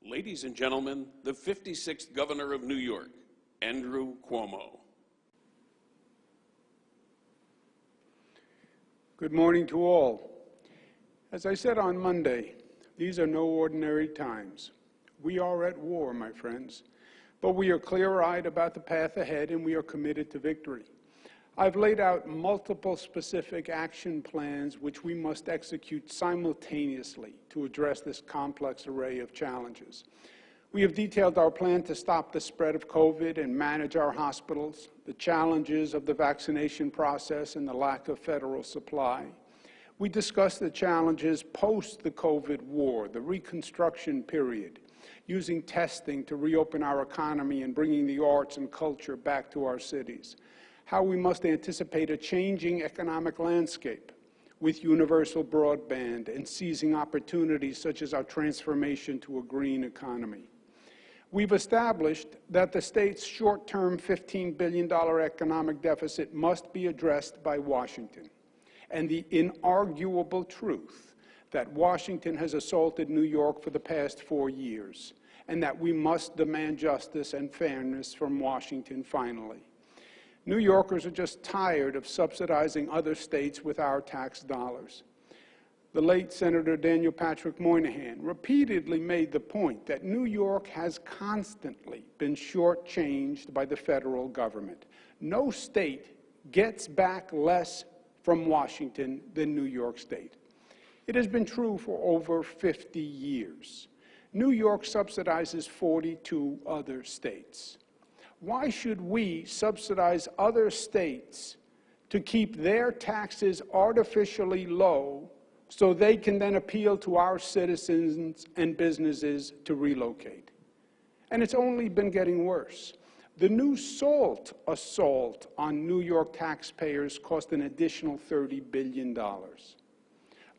Ladies and gentlemen, the 56th Governor of New York, Andrew Cuomo. Good morning to all. As I said on Monday, these are no ordinary times. We are at war, my friends, but we are clear-eyed about the path ahead and we are committed to victory. I've laid out multiple specific action plans which we must execute simultaneously to address this complex array of challenges. We have detailed our plan to stop the spread of COVID and manage our hospitals, the challenges of the vaccination process and the lack of federal supply. We discussed the challenges post the COVID war, the reconstruction period, using testing to reopen our economy and bringing the arts and culture back to our cities. How we must anticipate a changing economic landscape with universal broadband and seizing opportunities such as our transformation to a green economy. We've established that the state's short-term $15 billion economic deficit must be addressed by Washington, and the inarguable truth that Washington has assaulted New York for the past 4 years, and that we must demand justice and fairness from Washington finally. New Yorkers are just tired of subsidizing other states with our tax dollars. The late Senator Daniel Patrick Moynihan repeatedly made the point that New York has constantly been shortchanged by the federal government. No state gets back less from Washington than New York State. It has been true for over 50 years. New York subsidizes 42 other states. Why should we subsidize other states to keep their taxes artificially low so they can then appeal to our citizens and businesses to relocate? And it's only been getting worse. The new SALT assault on New York taxpayers cost an additional $30 billion.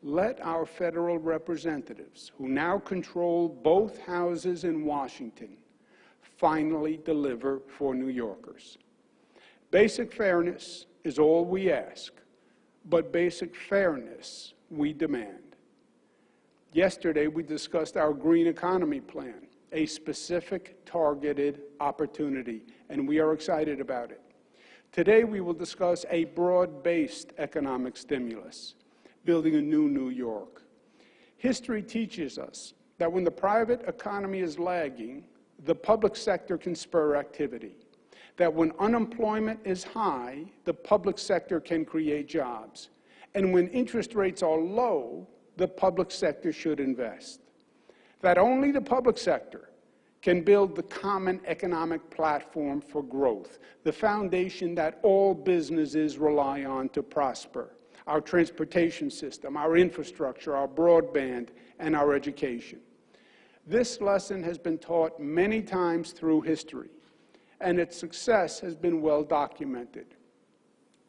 Let our federal representatives, who now control both houses in Washington, finally deliver for New Yorkers. Basic fairness is all we ask, but basic fairness we demand. Yesterday, we discussed our green economy plan, a specific targeted opportunity, and we are excited about it. Today, we will discuss a broad-based economic stimulus, building a new New York. History teaches us that when the private economy is lagging, the public sector can spur activity. That when unemployment is high, the public sector can create jobs. And when interest rates are low, the public sector should invest. That only the public sector can build the common economic platform for growth, the foundation that all businesses rely on to prosper, our transportation system, our infrastructure, our broadband, and our education. This lesson has been taught many times through history, and its success has been well documented.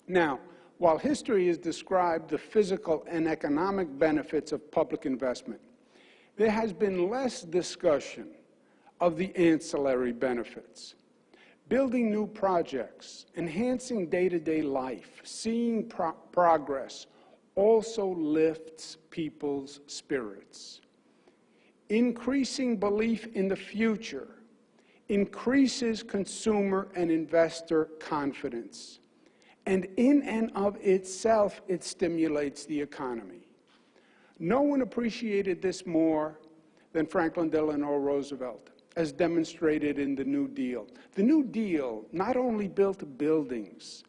Now, while history has described the physical and economic benefits of public investment, there has been less discussion of the ancillary benefits. Building new projects, enhancing day-to-day life, seeing progress also lifts people's spirits. Increasing belief in the future increases consumer and investor confidence. And in and of itself, it stimulates the economy. No one appreciated this more than Franklin Delano Roosevelt, as demonstrated in the New Deal. The New Deal not only built buildings,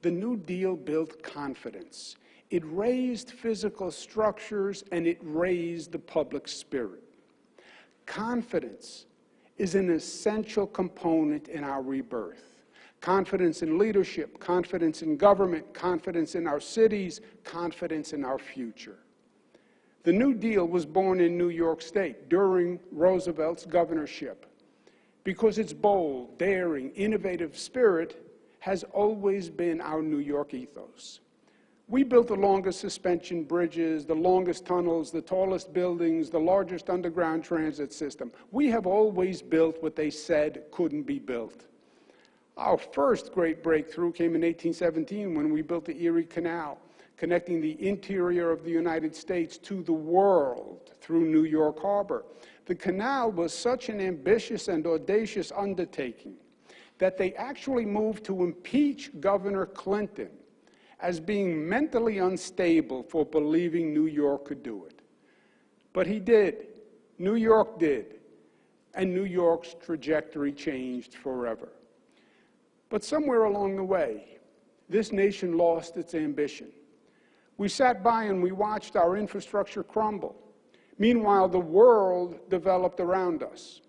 the New Deal built confidence. It raised physical structures and it raised the public spirit. Confidence is an essential component in our rebirth. Confidence in leadership, confidence in government, confidence in our cities, confidence in our future. The New Deal was born in New York State during Roosevelt's governorship because its bold, daring, innovative spirit has always been our New York ethos. We built the longest suspension bridges, the longest tunnels, the tallest buildings, the largest underground transit system. We have always built what they said couldn't be built. Our first great breakthrough came in 1817 when we built the Erie Canal, connecting the interior of the United States to the world through New York Harbor. The canal was such an ambitious and audacious undertaking that they actually moved to impeach Governor Clinton as being mentally unstable for believing New York could do it. But he did. New York did. And New York's trajectory changed forever. But somewhere along the way, this nation lost its ambition. We sat by and we watched our infrastructure crumble. Meanwhile, the world developed around us.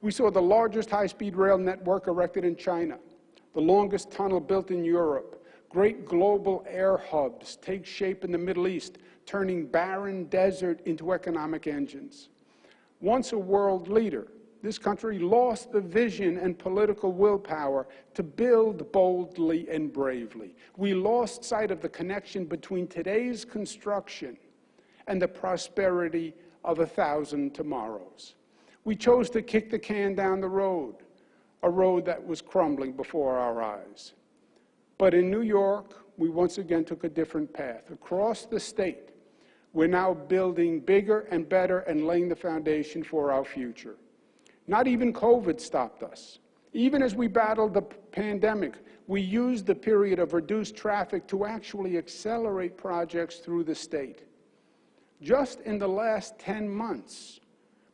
We saw the largest high-speed rail network erected in China, the longest tunnel built in Europe, great global air hubs take shape in the Middle East, turning barren desert into economic engines. Once a world leader, this country lost the vision and political willpower to build boldly and bravely. We lost sight of the connection between today's construction and the prosperity of 1,000 tomorrows. We chose to kick the can down the road, a road that was crumbling before our eyes. But in New York, we once again took a different path. Across the state, we're now building bigger and better and laying the foundation for our future. Not even COVID stopped us. Even as we battled the pandemic, we used the period of reduced traffic to actually accelerate projects through the state. Just in the last 10 months,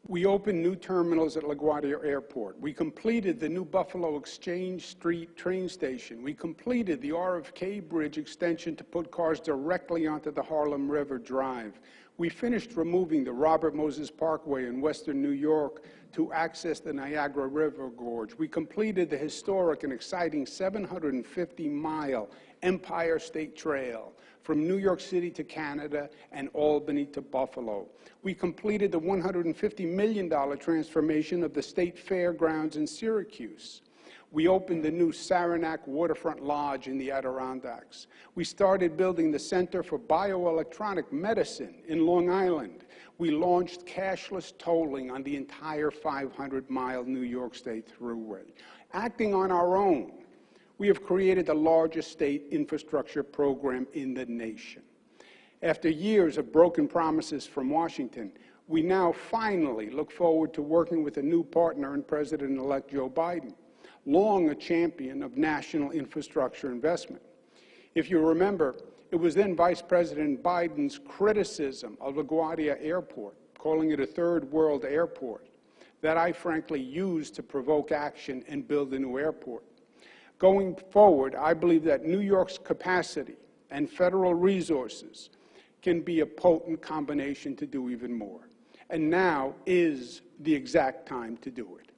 we opened new terminals at LaGuardia Airport. We completed the new Buffalo Exchange Street train station. We completed the RFK Bridge extension to put cars directly onto the Harlem River Drive. We finished removing the Robert Moses Parkway in western New York to access the Niagara River Gorge. We completed the historic and exciting 750-mile Empire State Trail from New York City to Canada and Albany to Buffalo. We completed the $150 million transformation of the state fairgrounds in Syracuse. We opened the new Saranac Waterfront Lodge in the Adirondacks. We started building the Center for Bioelectronic Medicine in Long Island. We launched cashless tolling on the entire 500-mile New York State Thruway. Acting on our own, we have created the largest state infrastructure program in the nation. After years of broken promises from Washington, we now finally look forward to working with a new partner in President-elect Joe Biden, long a champion of national infrastructure investment. If you remember, it was then Vice President Biden's criticism of LaGuardia Airport, calling it a third world airport, that I frankly used to provoke action and build a new airport. Going forward, I believe that New York's capacity and federal resources can be a potent combination to do even more. And now is the exact time to do it.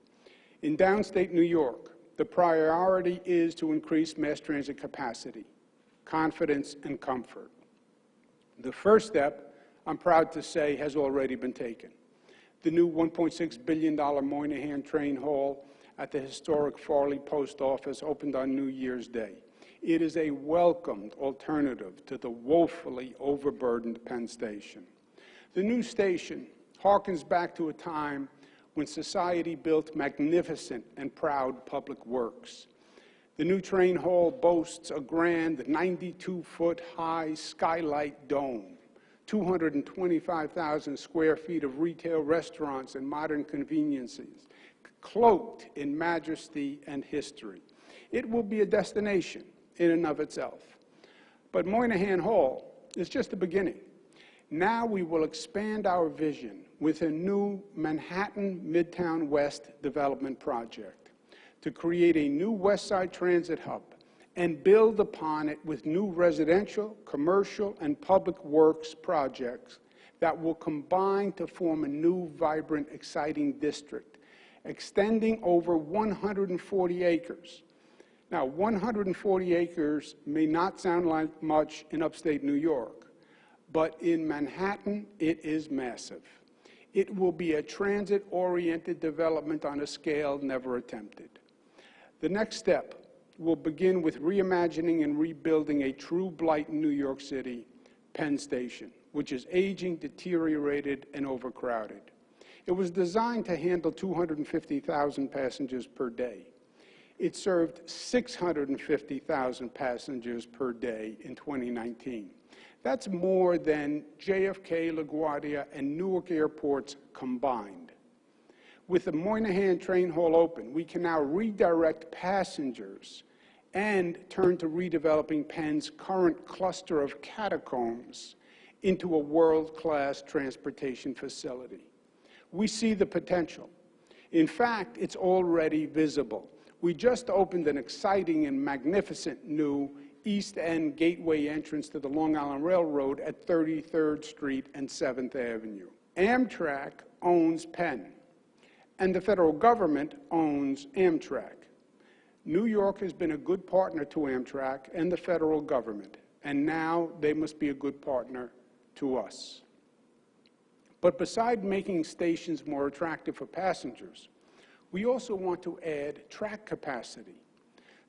In downstate New York, the priority is to increase mass transit capacity, confidence, and comfort. The first step, I'm proud to say, has already been taken. The new $1.6 billion Moynihan Train Hall at the historic Farley Post Office opened on New Year's Day. It is a welcomed alternative to the woefully overburdened Penn Station. The new station harkens back to a time when society built magnificent and proud public works. The new train hall boasts a grand 92-foot high skylight dome, 225,000 square feet of retail restaurants and modern conveniences, cloaked in majesty and history. It will be a destination in and of itself. But Moynihan Hall is just the beginning. Now we will expand our vision with a new Manhattan Midtown West development project to create a new West Side Transit hub and build upon it with new residential, commercial, and public works projects that will combine to form a new, vibrant, exciting district, extending over 140 acres. Now, 140 acres may not sound like much in upstate New York, but in Manhattan, it is massive. It will be a transit-oriented development on a scale never attempted. The next step will begin with reimagining and rebuilding a true blight in New York City, Penn Station, which is aging, deteriorated, and overcrowded. It was designed to handle 250,000 passengers per day. It served 650,000 passengers per day in 2019. That's more than JFK, LaGuardia, and Newark airports combined. With the Moynihan Train Hall open, we can now redirect passengers and turn to redeveloping Penn's current cluster of catacombs into a world-class transportation facility. We see the potential. In fact, it's already visible. We just opened an exciting and magnificent new East End gateway entrance to the Long Island Railroad at 33rd Street and 7th Avenue. Amtrak owns Penn, and the federal government owns Amtrak. New York has been a good partner to Amtrak and the federal government, and now they must be a good partner to us. But besides making stations more attractive for passengers, we also want to add track capacity.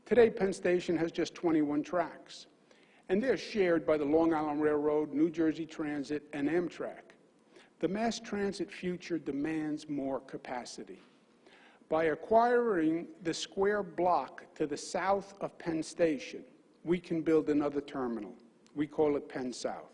Today, Penn Station has just 21 tracks, and they're shared by the Long Island Railroad, New Jersey Transit, and Amtrak. The mass transit future demands more capacity. By acquiring the square block to the south of Penn Station, we can build another terminal. We call it Penn South.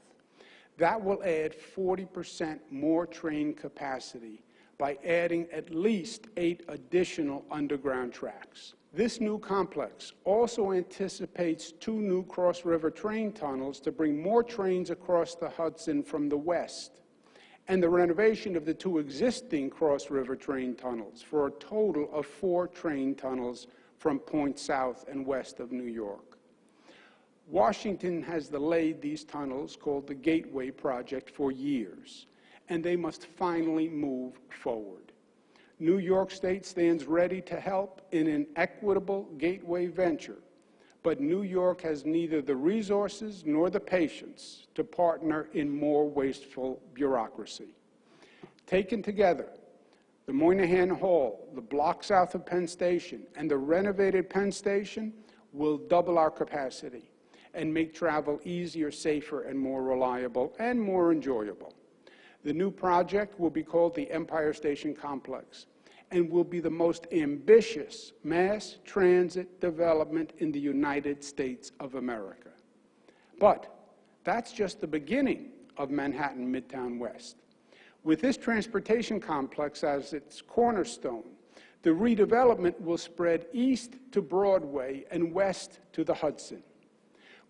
That will add 40% more train capacity by adding at least 8 additional underground tracks. This new complex also anticipates 2 new cross-river train tunnels to bring more trains across the Hudson from the west, and the renovation of the 2 existing cross-river train tunnels for a total of 4 train tunnels from points south and west of New York. Washington has delayed these tunnels, called the Gateway Project, for years, and they must finally move forward. New York State stands ready to help in an equitable gateway venture, but New York has neither the resources nor the patience to partner in more wasteful bureaucracy. Taken together, the Moynihan Hall, the block south of Penn Station, and the renovated Penn Station will double our capacity and make travel easier, safer, and more reliable, and more enjoyable. The new project will be called the Empire Station Complex and will be the most ambitious mass transit development in the United States of America. But that's just the beginning of Manhattan Midtown West. With this transportation complex as its cornerstone, the redevelopment will spread east to Broadway and west to the Hudson.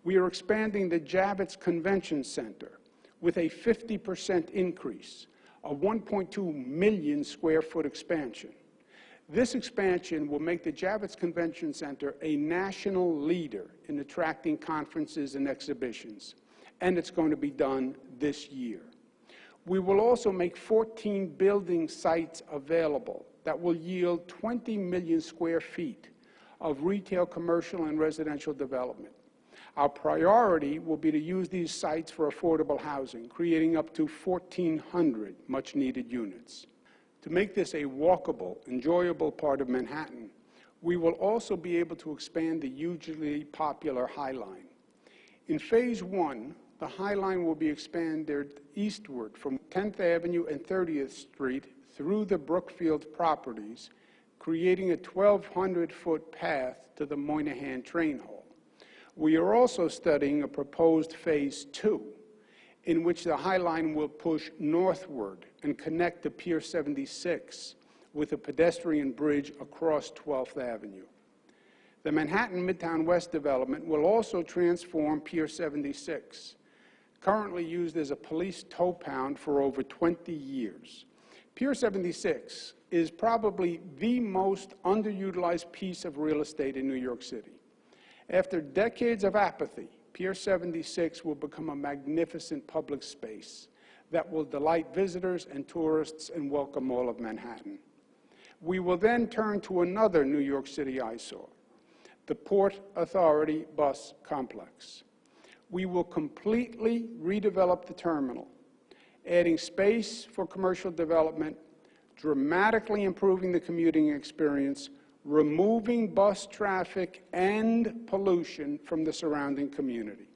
We are expanding the Javits Convention Center with a 50% increase, a 1.2 million square foot expansion. This expansion will make the Javits Convention Center a national leader in attracting conferences and exhibitions, and it's going to be done this year. We will also make 14 building sites available that will yield 20 million square feet of retail, commercial, and residential development. Our priority will be to use these sites for affordable housing, creating up to 1,400 much-needed units. To make this a walkable, enjoyable part of Manhattan, we will also be able to expand the hugely popular High Line. In Phase 1, the High Line will be expanded eastward from 10th Avenue and 30th Street through the Brookfield properties, creating a 1,200-foot path to the Moynihan Train Hall. We are also studying a proposed Phase 2, in which the High Line will push northward and connect to Pier 76 with a pedestrian bridge across 12th Avenue. The Manhattan Midtown West development will also transform Pier 76, currently used as a police tow pound for over 20 years. Pier 76 is probably the most underutilized piece of real estate in New York City. After decades of apathy, Pier 76 will become a magnificent public space that will delight visitors and tourists and welcome all of Manhattan. We will then turn to another New York City eyesore, the Port Authority bus complex. We will completely redevelop the terminal, adding space for commercial development, dramatically improving the commuting experience, removing bus traffic and pollution from the surrounding community.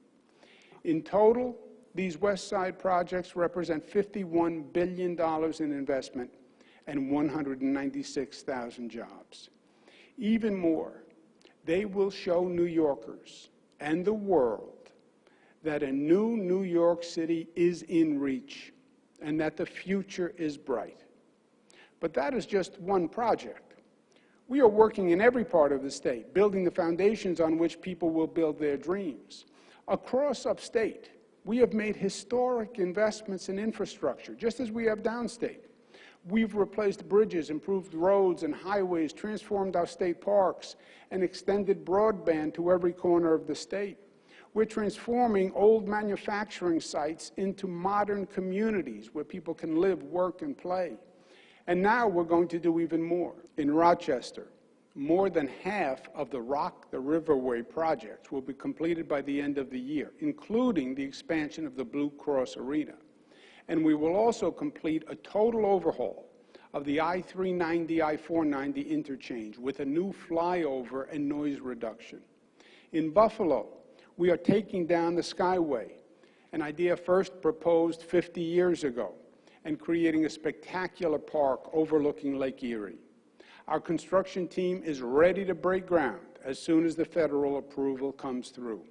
In total, these West Side projects represent $51 billion in investment and 196,000 jobs. Even more, they will show New Yorkers and the world that a new New York City is in reach and that the future is bright. But that is just one project. We are working in every part of the state, building the foundations on which people will build their dreams. Across upstate, we have made historic investments in infrastructure, just as we have downstate. We've replaced bridges, improved roads and highways, transformed our state parks, and extended broadband to every corner of the state. We're transforming old manufacturing sites into modern communities where people can live, work, and play. And now we're going to do even more. In Rochester, more than half of the Rock the Riverway projects will be completed by the end of the year, including the expansion of the Blue Cross Arena. And we will also complete a total overhaul of the I-390, I-490 interchange with a new flyover and noise reduction. In Buffalo, we are taking down the Skyway, an idea first proposed 50 years ago, and creating a spectacular park overlooking Lake Erie. Our construction team is ready to break ground as soon as the federal approval comes through.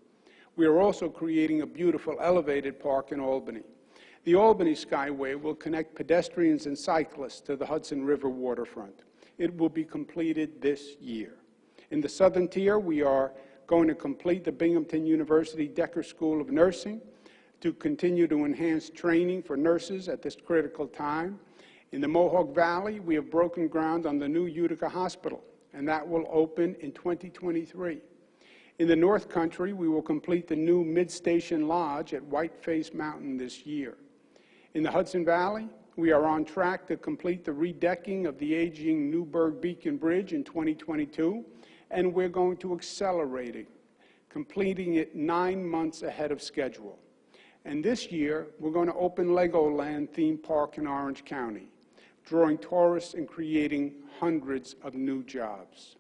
We are also creating a beautiful elevated park in Albany. The Albany Skyway will connect pedestrians and cyclists to the Hudson River waterfront. It will be completed this year. In the southern tier, we are going to complete the Binghamton University Decker School of Nursing to continue to enhance training for nurses at this critical time. In the Mohawk Valley, we have broken ground on the new Utica Hospital, and that will open in 2023. In the North Country, we will complete the new Mid-Station Lodge at Whiteface Mountain this year. In the Hudson Valley, we are on track to complete the redecking of the aging Newburgh Beacon Bridge in 2022, and we're going to accelerate it, completing it 9 months ahead of schedule. And this year, we're going to open Legoland theme park in Orange County, drawing tourists and creating hundreds of new jobs.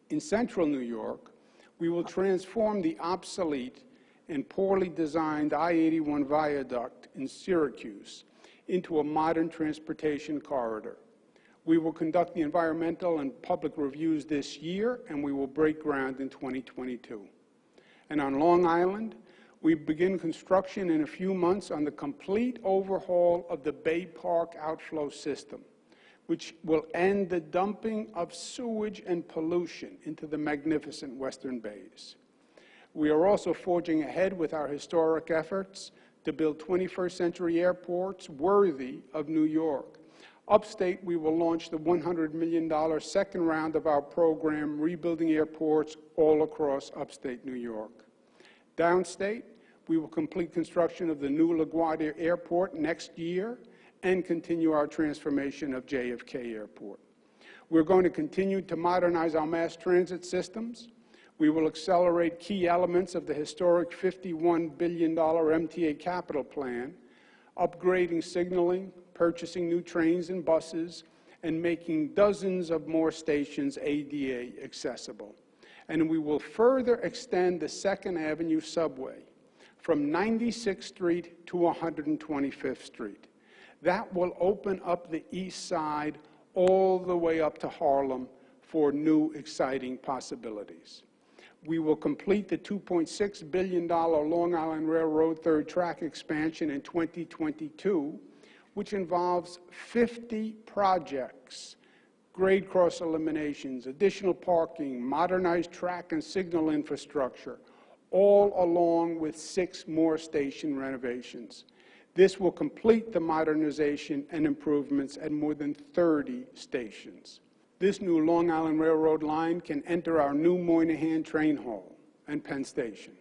In central New York, we will transform the obsolete and poorly designed I-81 viaduct in Syracuse into a modern transportation corridor. We will conduct the environmental and public reviews this year, and we will break ground in 2022. And on Long Island, we begin construction in a few months on the complete overhaul of the Bay Park outflow system, which will end the dumping of sewage and pollution into the magnificent Western Bays. We are also forging ahead with our historic efforts to build 21st century airports worthy of New York. Upstate, we will launch the $100 million second round of our program, rebuilding airports all across upstate New York. Downstate, we will complete construction of the new LaGuardia Airport next year and continue our transformation of JFK Airport. We're going to continue to modernize our mass transit systems. We will accelerate key elements of the historic $51 billion MTA capital plan, upgrading signaling, purchasing new trains and buses, and making dozens of more stations ADA accessible. And we will further extend the 2nd Avenue subway from 96th Street to 125th Street. That will open up the East Side all the way up to Harlem for new exciting possibilities. We will complete the $2.6 billion Long Island Railroad third track expansion in 2022, which involves 50 projects, grade cross eliminations, additional parking, modernized track and signal infrastructure, all along with 6 more station renovations. This will complete the modernization and improvements at more than 30 stations. This new Long Island Railroad line can enter our new Moynihan Train Hall and Penn Station.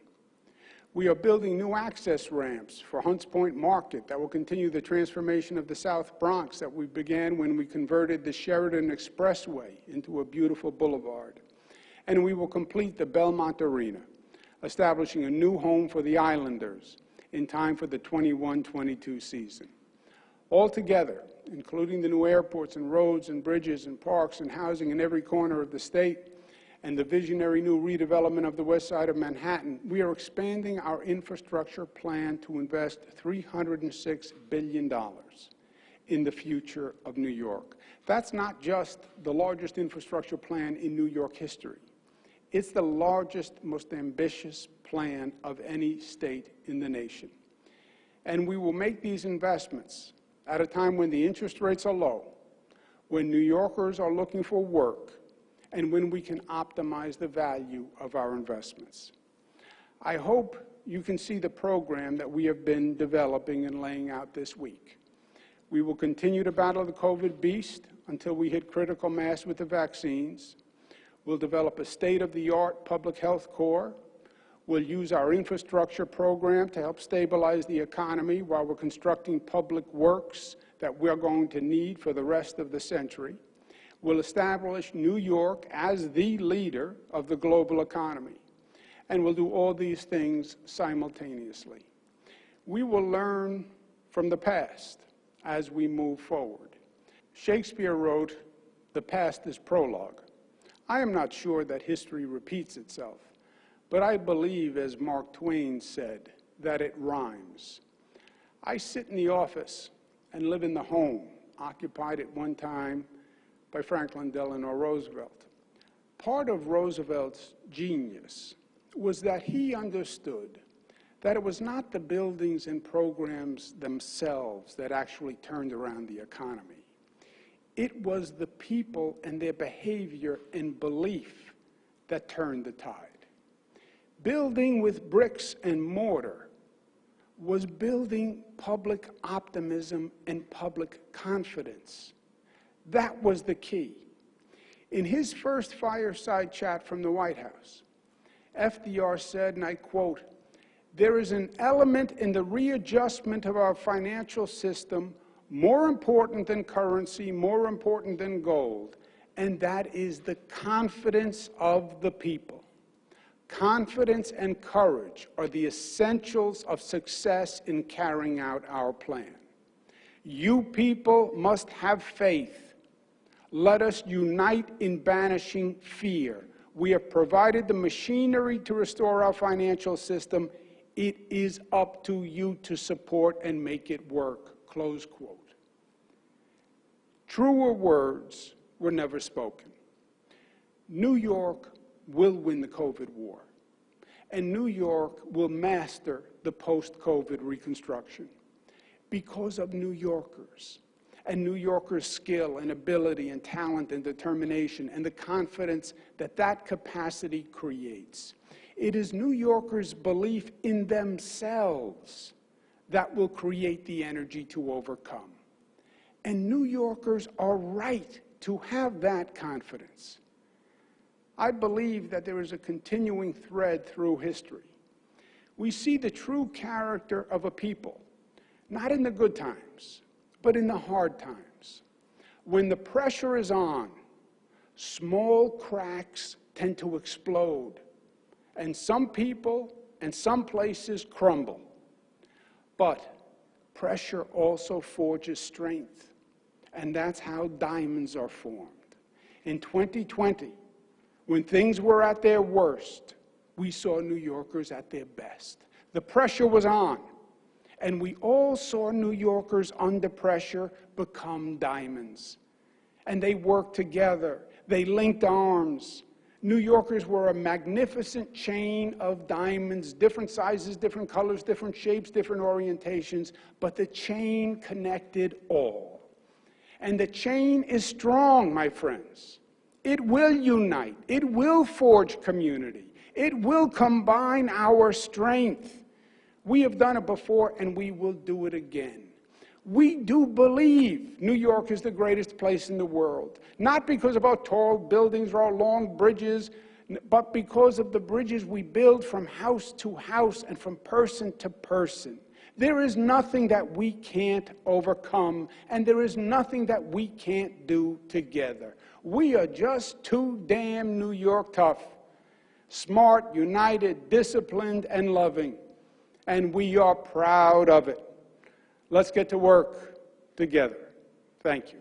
We are building new access ramps for Hunts Point Market that will continue the transformation of the South Bronx that we began when we converted the Sheridan Expressway into a beautiful boulevard. And we will complete the Belmont Arena, establishing a new home for the Islanders in time for the 21-22 season. Altogether, including the new airports and roads and bridges and parks and housing in every corner of the state, and the visionary new redevelopment of the west side of Manhattan, we are expanding our infrastructure plan to invest $306 billion in the future of New York. That's not just the largest infrastructure plan in New York history. It's the largest, most ambitious plan of any state in the nation. And we will make these investments at a time when the interest rates are low, when New Yorkers are looking for work, and when we can optimize the value of our investments. I hope you can see the program that we have been developing and laying out this week. We will continue to battle the COVID beast until we hit critical mass with the vaccines. We'll develop a state-of-the-art public health corps. We'll use our infrastructure program to help stabilize the economy while we're constructing public works that we're going to need for the rest of the century. We'll establish New York as the leader of the global economy. And we'll do all these things simultaneously. We will learn from the past as we move forward. Shakespeare wrote, "The past is prologue." I am not sure that history repeats itself, but I believe, as Mark Twain said, that it rhymes. I sit in the office and live in the home occupied at one time by Franklin Delano Roosevelt. Part of Roosevelt's genius was that he understood that it was not the buildings and programs themselves that actually turned around the economy. It was the people and their behavior and belief that turned the tide. Building with bricks and mortar was building public optimism and public confidence. That was the key. In his first fireside chat from the White House, FDR said, and I quote, "There is an element in the readjustment of our financial system more important than currency, more important than gold, and that is the confidence of the people. Confidence and courage are the essentials of success in carrying out our plan. You people must have faith. Let us unite in banishing fear. We have provided the machinery to restore our financial system. It is up to you to support and make it work," close quote. Truer words were never spoken. New York will win the COVID war, and New York will master the post-COVID reconstruction because of New Yorkers and New Yorkers' skill and ability and talent and determination and the confidence that that capacity creates. It is New Yorkers' belief in themselves that will create the energy to overcome. And New Yorkers are right to have that confidence. I believe that there is a continuing thread through history. We see the true character of a people, not in the good times, but in the hard times. When the pressure is on, small cracks tend to explode, and some people and some places crumble. But pressure also forges strength, and that's how diamonds are formed. In 2020, when things were at their worst, we saw New Yorkers at their best. The pressure was on, and we all saw New Yorkers under pressure become diamonds. And they worked together. They linked arms. New Yorkers were a magnificent chain of diamonds, different sizes, different colors, different shapes, different orientations, but the chain connected all. And the chain is strong, my friends. It will unite. It will forge community. It will combine our strength. We have done it before, and we will do it again. We do believe New York is the greatest place in the world, not because of our tall buildings or our long bridges, but because of the bridges we build from house to house and from person to person. There is nothing that we can't overcome, and there is nothing that we can't do together. We are just too damn New York tough, smart, united, disciplined, and loving, and we are proud of it. Let's get to work together. Thank you.